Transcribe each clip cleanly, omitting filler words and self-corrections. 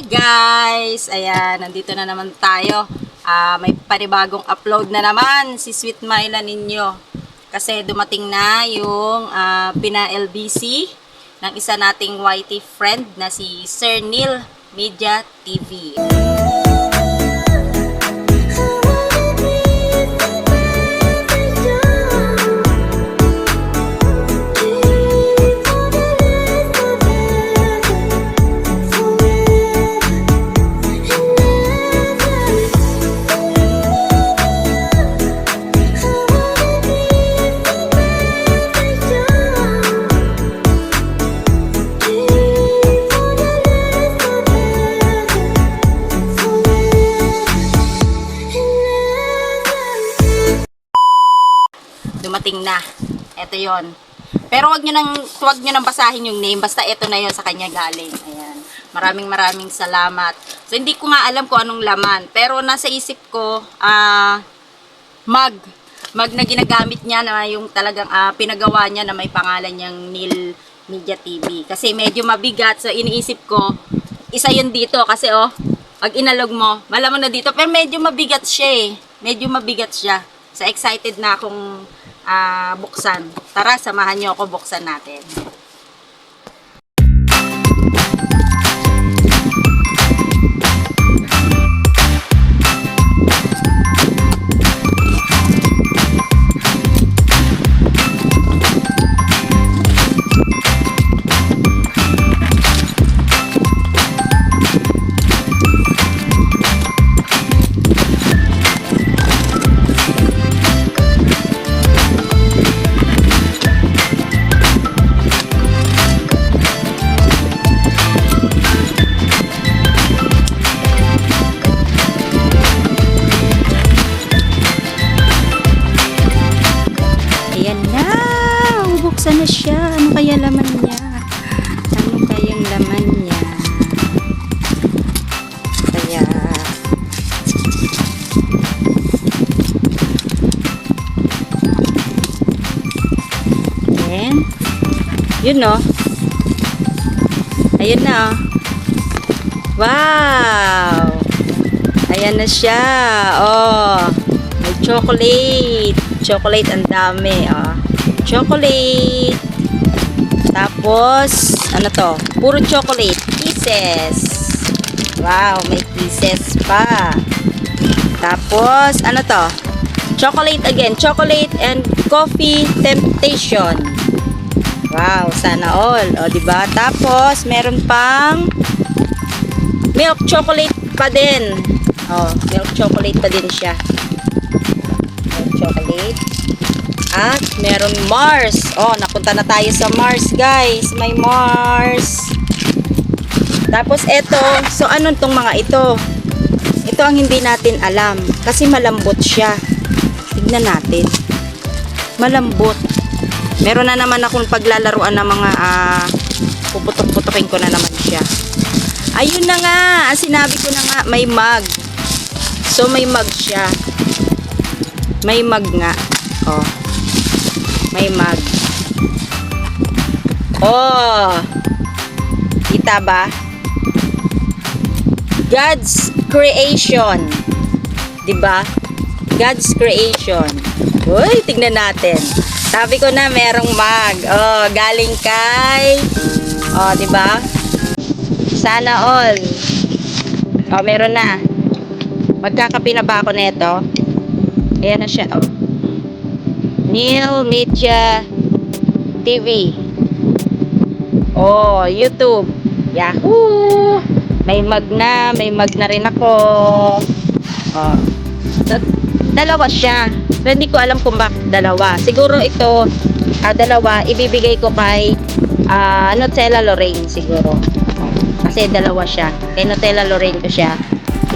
Guys, ayan, nandito na naman tayo. May panibagong upload na naman si Sweet Myla ninyo. Kasi dumating na yung pina-LBC ng isa nating YT friend na si Sir Neil Media TV. Dumating na. Ito yon. Pero wag nyo nang basahin yung name. Basta ito na yon sa kanya galing. Ayan. Maraming salamat. So, hindi ko nga alam kung anong laman. Pero nasa isip ko, mug na ginagamit niya na yung talagang pinagawa niya na may pangalan niyang Neil Media TV. Kasi medyo mabigat. So, iniisip ko, isa yun dito. Kasi pag inalog mo, malamang na dito. Pero medyo mabigat siya eh. Medyo mabigat siya. So, excited na akong buksan. Tara, samahan niyo ako, buksan natin. Buksan na siya. Ano kaya laman niya? Ano kayang laman niya? Kaya then yun ayun na wow, ayan na siya. May chocolate ang dami. Chocolate. Tapos, ano to? Puro chocolate. Kisses. Wow, may kisses pa. Tapos, ano to? Chocolate again. Chocolate and coffee temptation. Wow, sana all. Diba? Tapos, meron pang milk chocolate pa din. Milk chocolate pa din siya. Milk chocolate. At meron Mars. Napunta na tayo sa Mars, guys. May Mars. Tapos ito. So, ano tong mga ito? Ito ang hindi natin alam. Kasi malambot siya. Tignan natin. Malambot. Meron na naman akong paglalaruan ng mga puputok-putokin ko na naman siya. Ayun na nga. Sinabi ko na nga. May mug. So, may mug siya. May mug nga. May mug. Kita ba? God's creation. Diba? God's creation. Uy, tignan natin. Sabi ko na merong mug. Galing kay diba? Sana all. Meron na. Magkakape na ba ako nito? Ayan na siya. Neil Media TV. YouTube. Yahoo! May mug na rin ako. Dalawa siya. So, hindi ko alam kung bakit dalawa. Siguro ito, dalawa, ibibigay ko kay Nutella Lorraine siguro. Kasi dalawa siya. Kay Nutella Lorraine ko siya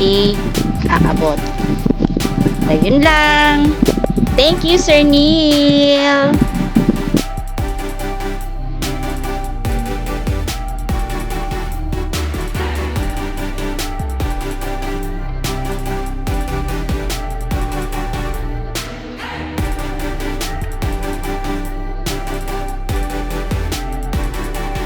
iaabot. So, yun lang. Thank you, Sir Neil.